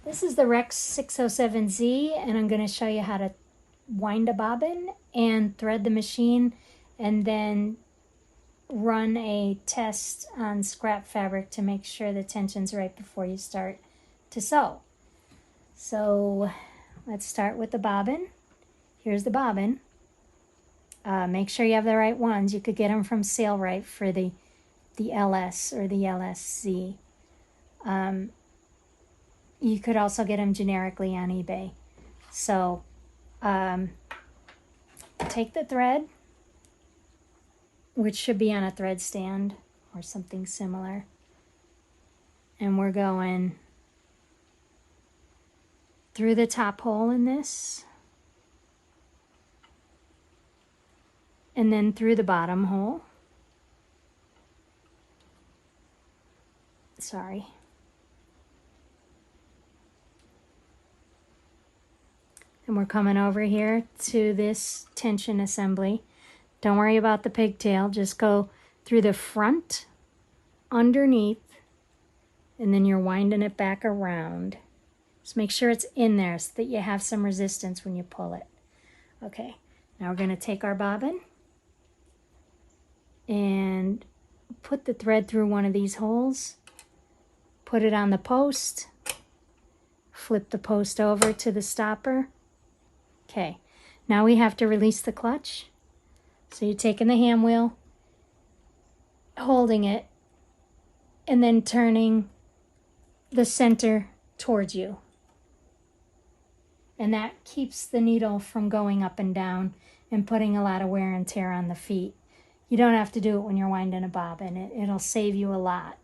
This is the Rex 607Z, and I'm going to show you how to wind a bobbin and thread the machine, and then run a test on scrap fabric to make sure the tension's right before you start to sew. So let's start with the bobbin. Here's the bobbin. Make sure you have the right ones. You could get them from Sailrite for the LS or the LSZ. You could also get them generically on eBay. So take the thread, which should be on a thread stand or something similar, and we're going through the top hole in this, and then through the bottom hole. Sorry. And we're coming over here to this tension assembly. Don't worry about the pigtail, just go through the front, underneath, and then you're winding it back around. Just make sure it's in there so that you have some resistance when you pull it. Okay, now we're going to take our bobbin and put the thread through one of these holes, put it on the post, flip the post over to the stopper. Okay, now we have to release the clutch. So you're taking the hand wheel, holding it, and then turning the center towards you. And that keeps the needle from going up and down and putting a lot of wear and tear on the feet. You don't have to do it when you're winding a bobbin. It'll save you a lot.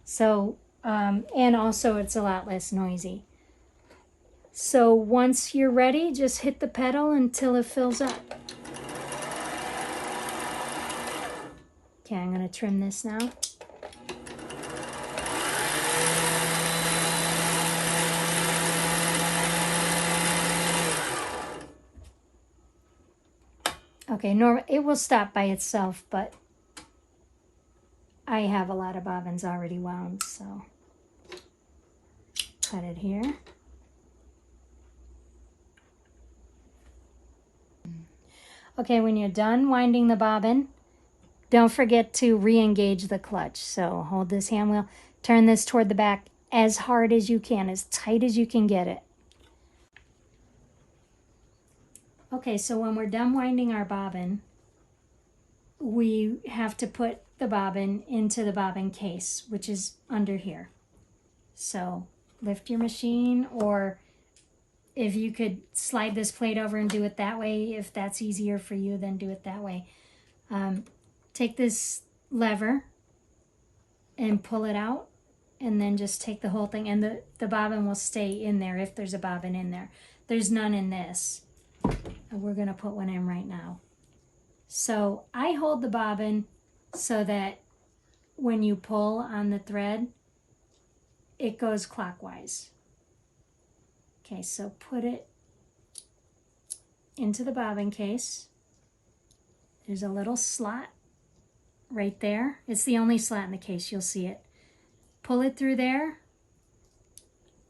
So, and also it's a lot less noisy. So once you're ready, just hit the pedal until it fills up. Okay, I'm going to trim this now. Okay, it will stop by itself, but I have a lot of bobbins already wound, so cut it here. Okay, when you're done winding the bobbin, don't forget to re-engage the clutch. So hold this hand wheel, turn this toward the back as hard as you can, as tight as you can get it. Okay, so when we're done winding our bobbin, we have to put the bobbin into the bobbin case, which is under here. So lift your machine, or if you could slide this plate over and do it that way, if that's easier for you, then do it that way. Take this lever and pull it out, and then just take the whole thing, and the bobbin will stay in there if there's a bobbin in there. There's none in this. We're going to put one in right now. So I hold the bobbin so that when you pull on the thread, it goes clockwise. Okay, so put it into the bobbin case. There's a little slot right there. It's the only slot in the case, you'll see it. Pull it through there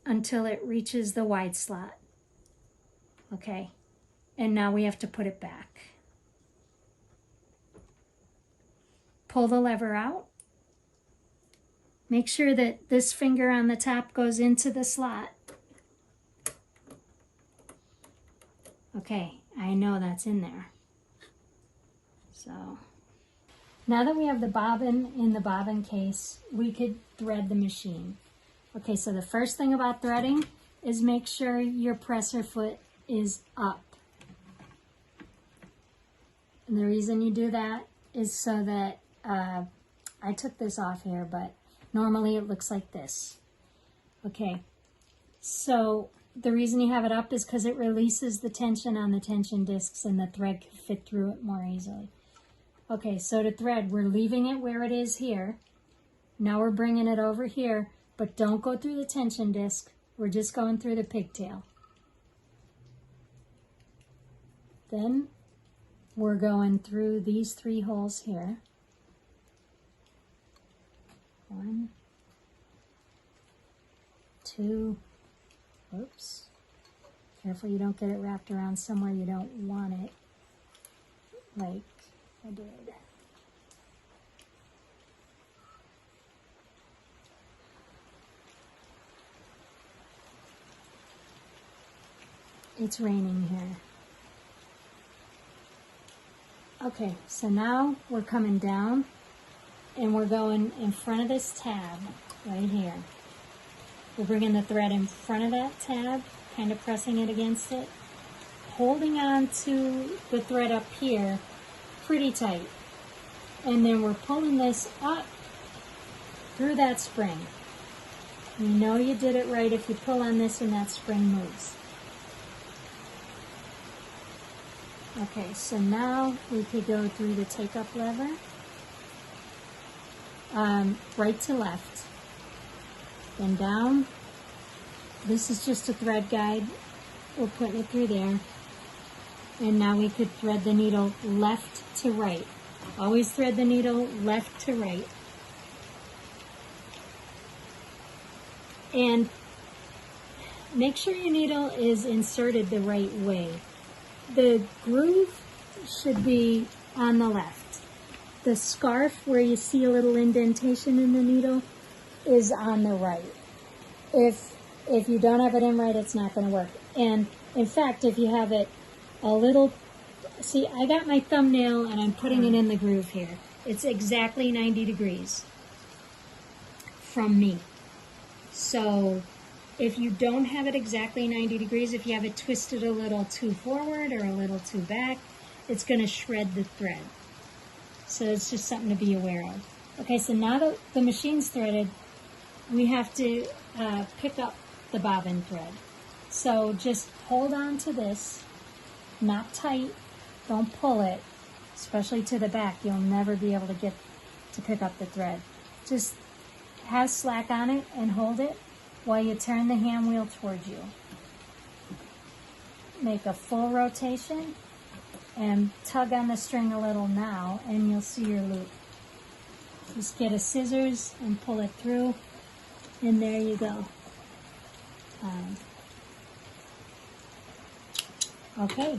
until it reaches the wide slot. Okay, and now we have to put it back. Pull the lever out. Make sure that this finger on the top goes into the slot. Okay, I know that's in there. So now that we have the bobbin in the bobbin case, we could thread the machine. Okay, so the first thing about threading is make sure your presser foot is up. And the reason you do that is so that, I took this off here, but normally it looks like this. Okay, so the reason you have it up is because it releases the tension on the tension discs and the thread can fit through it more easily. Okay, so to thread, we're leaving it where it is here. Now we're bringing it over here, but don't go through the tension disc. We're just going through the pigtail. Then we're going through these 3 holes here. 1, 2, Oops. Careful you don't get it wrapped around somewhere you don't want it, like I did. It's raining here. Okay, so now we're coming down and we're going in front of this tab right here. We're bringing the thread in front of that tab, kind of pressing it against it, holding on to the thread up here pretty tight. And then we're pulling this up through that spring. You know you did it right if you pull on this and that spring moves. Okay, so now we could go through the take-up lever, right to left, then down. This is just a thread guide. We're putting it through there. And now we could thread the needle left to right. Always thread the needle left to right. And make sure your needle is inserted the right way. The groove should be on the left. The scarf where you see a little indentation in the needle is on the right. If you don't have it in right, it's not going to work. And in fact, if you have it a little, see, I got my thumbnail and I'm putting it in the groove here. It's exactly 90 degrees from me. So if you don't have it exactly 90 degrees, if you have it twisted a little too forward or a little too back, it's going to shred the thread. So it's just something to be aware of. Okay, so now that the machine's threaded, we have to pick up the bobbin thread. So just hold on to this, not tight, don't pull it, especially to the back. You'll never be able to get to pick up the thread. Just have slack on it and hold it while you turn the hand wheel towards you. Make a full rotation and tug on the string a little now and you'll see your loop. Just get a scissors and pull it through and there you go. Okay,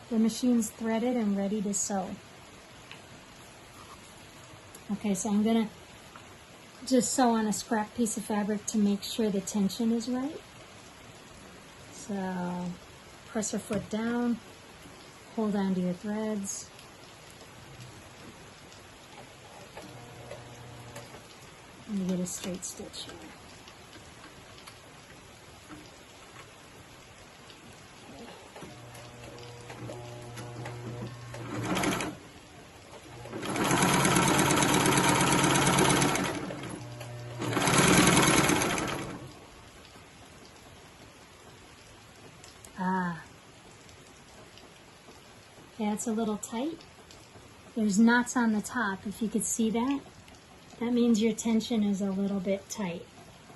the machine's threaded and ready to sew. Okay, so I'm going to just sew on a scrap piece of fabric to make sure the tension is right. So press your foot down, hold on to your threads. And you get a straight stitch here. Yeah, it's a little tight. There's knots on the top, if you could see that. That means your tension is a little bit tight.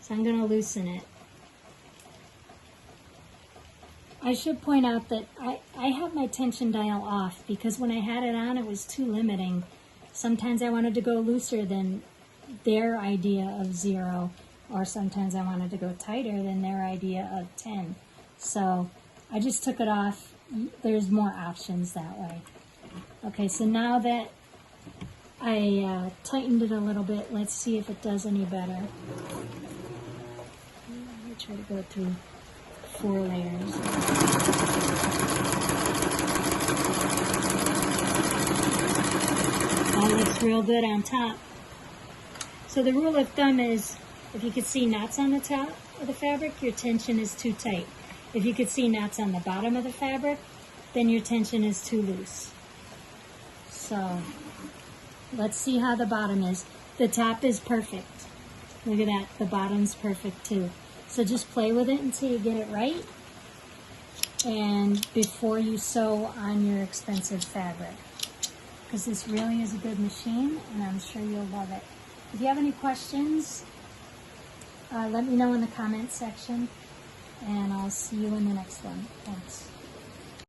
So I'm going to loosen it. I should point out that I have my tension dial off because when I had it on, it was too limiting. Sometimes I wanted to go looser than their idea of 0, or sometimes I wanted to go tighter than their idea of 10. So I just took it off. There's more options that way. Okay, so now that I tightened it a little bit, let's see if it does any better. Let me try to go through 4 layers. That looks real good on top. So the rule of thumb is, if you could see knots on the top of the fabric, your tension is too tight. If you could see knots on the bottom of the fabric, then your tension is too loose. So let's see how the bottom is. The top is perfect. Look at that, the bottom's perfect too. So just play with it until you get it right, and before you sew on your expensive fabric, because this really is a good machine and I'm sure you'll love it. If you have any questions, let me know in the comment section, and I'll see you in the next one. Thanks.